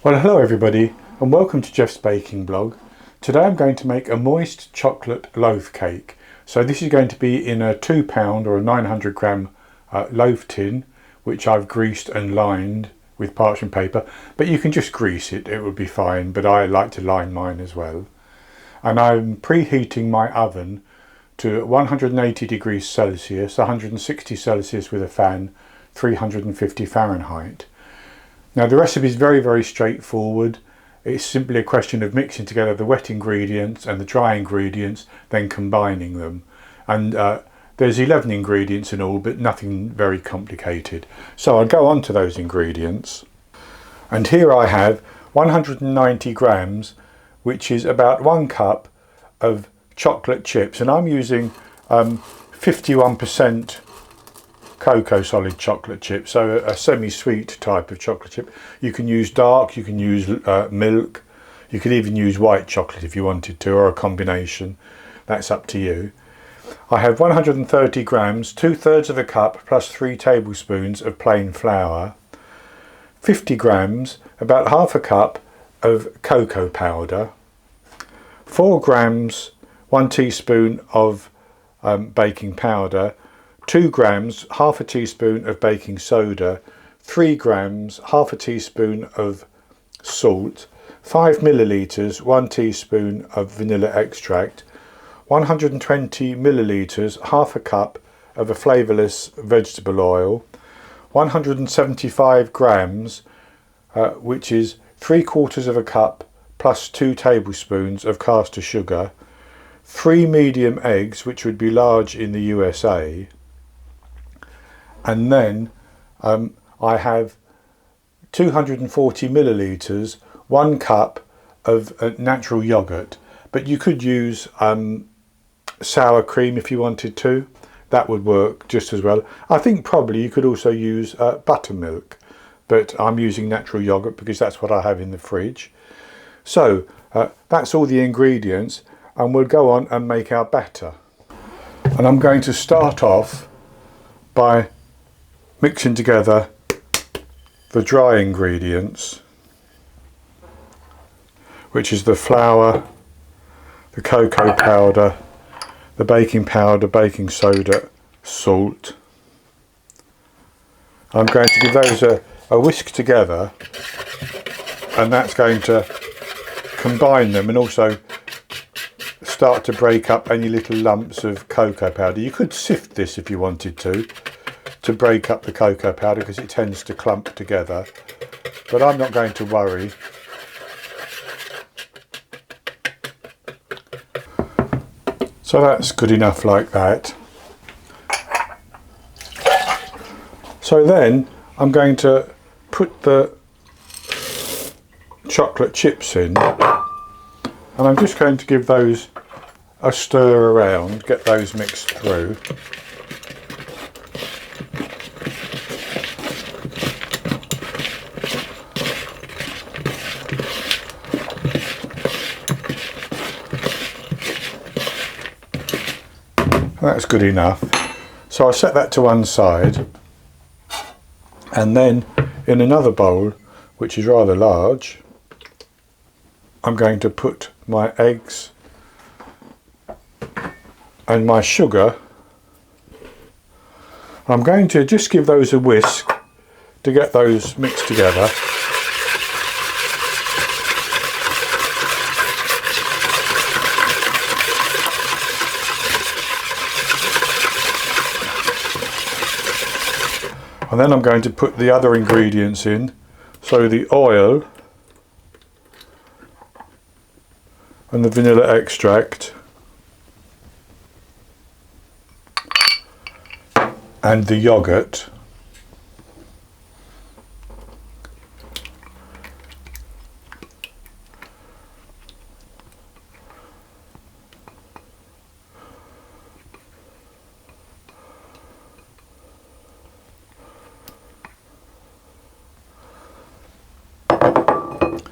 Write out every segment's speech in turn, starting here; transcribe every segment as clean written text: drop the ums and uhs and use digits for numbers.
Well, hello everybody and welcome to Jeff's baking blog. Today I'm going to make a moist chocolate loaf cake. So this is going to be in a £2 or a 900 gram loaf tin, which I've greased and lined with parchment paper, but you can just grease it, it would be fine, but I like to line mine as well. And I'm preheating my oven to 180 degrees Celsius, 160 Celsius with a fan, 350 Fahrenheit. Now the recipe is very straightforward. It's simply a question of mixing together the wet ingredients and the dry ingredients, then combining them. And there's 11 ingredients in all, but nothing very complicated. So I'll go on to those ingredients. And here I have 190 grams, which is about 1 cup of chocolate chips. And I'm using 51% cocoa solid chocolate chip, so a semi-sweet type of chocolate chip. You can use dark, you can use milk, you could even use white chocolate if you wanted to, or a combination. That's up to you. I have 130 grams, 2/3 of a cup plus 3 tablespoons of plain flour, 50 grams, about half a cup of cocoa powder, 4 grams, 1 teaspoon of baking powder, 2 grams, half a teaspoon of baking soda, 3 grams, half a teaspoon of salt, 5 millilitres, 1 teaspoon of vanilla extract, 120 millilitres, half a cup of a flavourless vegetable oil, 175 grams, which is 3/4 of a cup plus 2 tablespoons of caster sugar, 3 medium eggs, which would be large in the USA, and then I have 240 millilitres, 1 cup of natural yogurt, but you could use sour cream if you wanted to. That would work just as well. I think probably you could also use buttermilk, but I'm using natural yogurt because that's what I have in the fridge. So that's all the ingredients, and we'll go on and make our batter. And I'm going to start off by mixing together the dry ingredients, which is the flour, the cocoa powder, the baking powder, baking soda, salt. I'm going to give those a whisk together, and that's going to combine them and also start to break up any little lumps of cocoa powder. You could sift this if you wanted to break up the cocoa powder because it tends to clump together, but I'm not going to worry. So that's good enough like that. So then I'm going to put the chocolate chips in, and I'm just going to give those a stir around, get those mixed through. That's good enough. So I'll set that to one side, and then in another bowl, which is rather large, I'm going to put my eggs and my sugar. I'm going to just give those a whisk to get those mixed together. And then I'm going to put the other ingredients in, so the oil and the vanilla extract and the yogurt.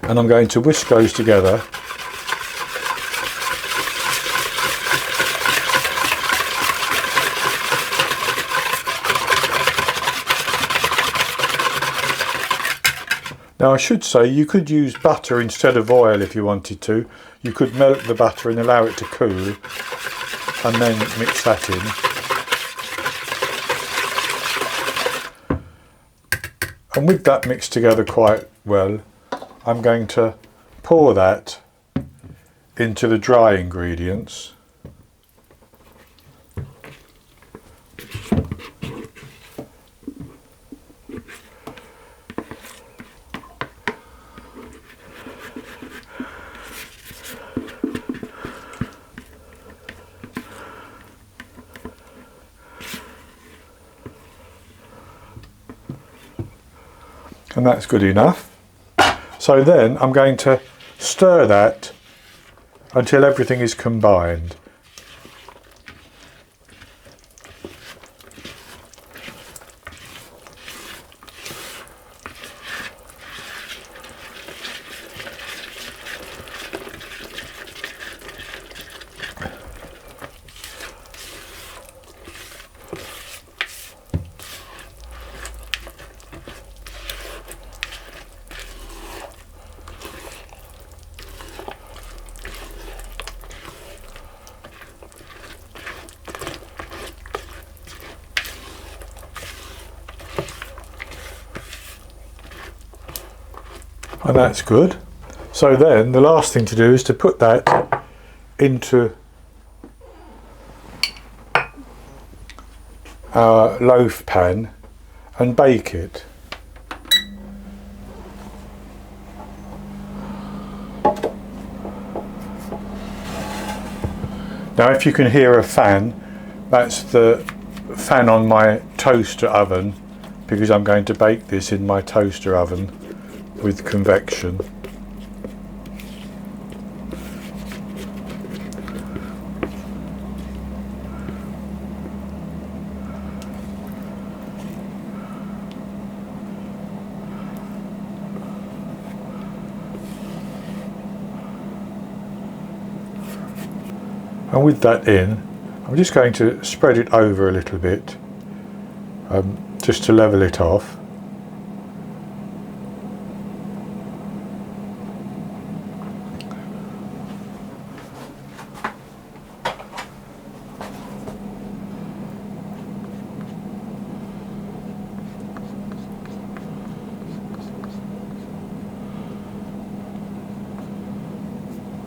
And I'm going to whisk those together. Now I should say you could use butter instead of oil if you wanted to. You could melt the butter and allow it to cool and then mix that in. And with that mixed together quite well, I'm going to pour that into the dry ingredients. And that's good enough. So then I'm going to stir that until everything is combined. And that's good. So then the last thing to do is to put that into our loaf pan and bake it. Now if you can hear a fan, that's the fan on my toaster oven, because I'm going to bake this in my toaster oven with convection. And with that in, I'm just going to spread it over a little bit, just to level it off.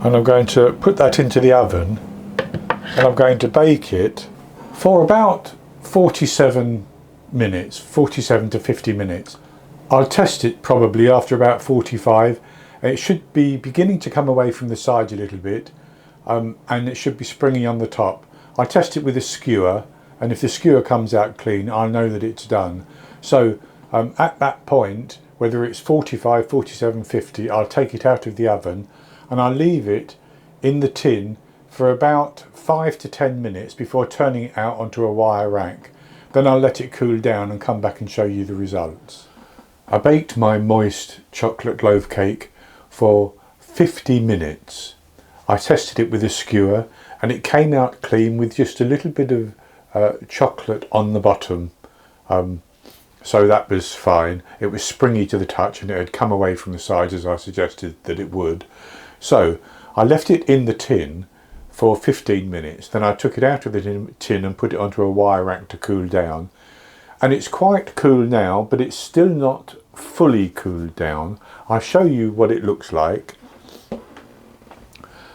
And I'm going to put that into the oven, and I'm going to bake it for about 47 minutes, 47 to 50 minutes. I'll test it probably after about 45. It should be beginning to come away from the sides a little bit, and it should be springy on the top. I test it with a skewer, and if the skewer comes out clean, I'll know that it's done. So at that point, whether it's 45, 47, 50, I'll take it out of the oven and I'll leave it in the tin for about 5 to 10 minutes before turning it out onto a wire rack. Then I'll let it cool down and come back and show you the results. I baked my moist chocolate loaf cake for 50 minutes. I tested it with a skewer and it came out clean with just a little bit of chocolate on the bottom. So that was fine. It was springy to the touch and it had come away from the sides as I suggested that it would. So I left it in the tin for 15 minutes. Then I took it out of the tin and put it onto a wire rack to cool down. And it's quite cool now, but it's still not fully cooled down. I'll show you what it looks like.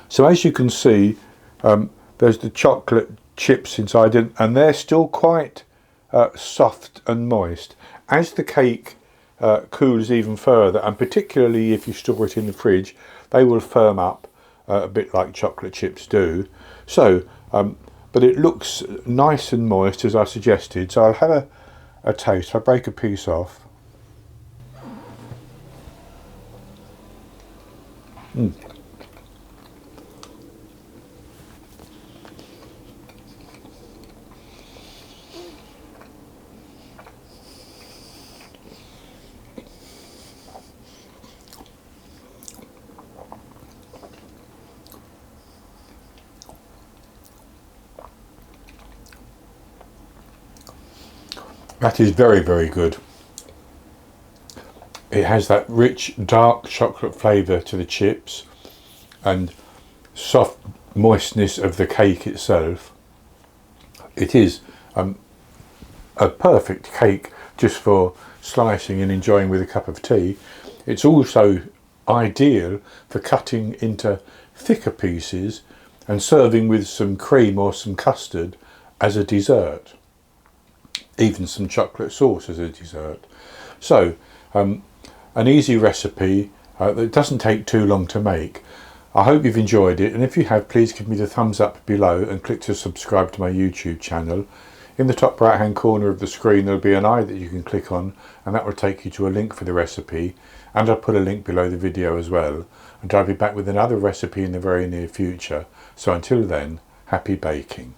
So as you can see, there's the chocolate chips inside it, and they're still quite soft and moist. As the cake cools even further, and particularly if you store it in the fridge, they will firm up a bit like chocolate chips do. So, but it looks nice and moist as I suggested. So I'll have a taste. I'll break a piece off. That is very, very good. It It has that rich dark chocolate flavour to the chips and soft moistness of the cake itself. It is a perfect cake just for slicing and enjoying with a cup of tea. It's also ideal for cutting into thicker pieces and serving with some cream or some custard as a dessert, even some chocolate sauce as a dessert. So an easy recipe that doesn't take too long to make. I hope you've enjoyed it, and if you have, please give me the thumbs up below and click to subscribe to my YouTube channel. In the top right hand corner of the screen there'll be an eye that you can click on, and that will take you to a link for the recipe, and I'll put a link below the video as well. And I'll be back with another recipe in the very near future. So until then, happy baking.